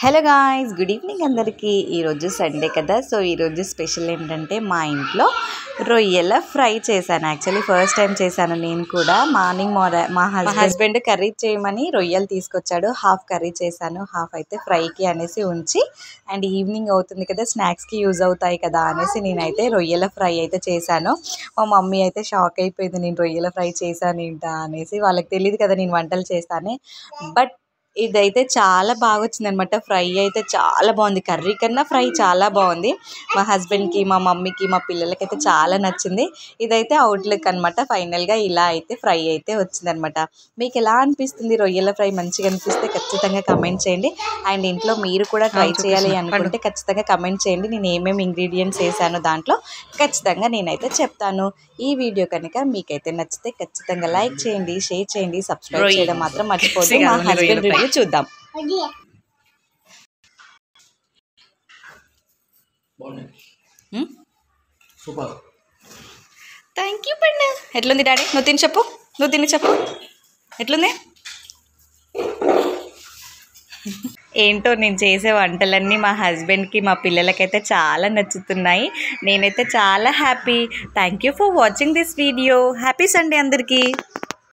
Hello guys, good evening అందరికీ. ఈరోజు Sunday కదా, సో ఈరోజు స్పెషల్ ఏంటంటే మా ఇంట్లో రొయ్యల ఫ్రై చేశాను. యాక్చువల్లీ ఫస్ట్ టైం చేశాను నేను కూడా. మార్నింగ్ మా హస్బెండ్ కర్రీ చేయమని రొయ్యలు తీసుకొచ్చాడు. హాఫ్ కర్రీ చేశాను, హాఫ్ అయితే ఫ్రైకి అనేసి ఉంచి, అండ్ ఈవినింగ్ అవుతుంది కదా, స్నాక్స్కి యూజ్ అవుతాయి కదా అనేసి నేనైతే రొయ్యల ఫ్రై అయితే చేశాను. మా మమ్మీ అయితే షాక్ అయిపోయింది, నేను రొయ్యల ఫ్రై చేశాను ఏంటా అనేసి. వాళ్ళకి తెలియదు కదా నేను వంటలు చేస్తానే. బట్ ఇదైతే చాలా బాగా వచ్చిందనమాట. ఫ్రై అయితే చాలా బాగుంది, కర్రీ కన్నా ఫ్రై చాలా బాగుంది. మా హస్బెండ్కి, మా మమ్మీకి, మా పిల్లలకి అయితే చాలా నచ్చింది. ఇదైతే అవుట్లుక్ అనమాట. ఫైనల్గా ఇలా అయితే ఫ్రై అయితే వచ్చిందనమాట. మీకు ఎలా అనిపిస్తుంది రొయ్యల ఫ్రై? మంచిగా అనిపిస్తే ఖచ్చితంగా కమెంట్ చేయండి. అండ్ ఇంట్లో మీరు కూడా ట్రై చేయాలి అనుకుంటే ఖచ్చితంగా కమెంట్ చేయండి. నేను ఏమేమి ఇంగ్రీడియంట్స్ వేసానో దాంట్లో ఖచ్చితంగా నేనైతే చెప్తాను. ఈ వీడియో కనుక మీకైతే నచ్చితే ఖచ్చితంగా లైక్ చేయండి, షేర్ చేయండి, సబ్స్క్రైబ్ చేయడం మాత్రం మర్చిపోద్దు. మా హస్బెండ్ రివ్యూ చూద్దాం. సూపర్, థ్యాంక్ యూ పండు. ఎట్లుంది డాడీ? నువ్వు తిని చెప్పు, నువ్వు తిని చెప్పు ఎట్లుంది. ఏంటో నేను చేసే వంటలన్నీ మా హస్బెండ్కి, మా పిల్లలకైతే చాలా నచ్చుతున్నాయి. నేనైతే చాలా happy. Thank you for watching this video. Happy Sunday అందరికీ.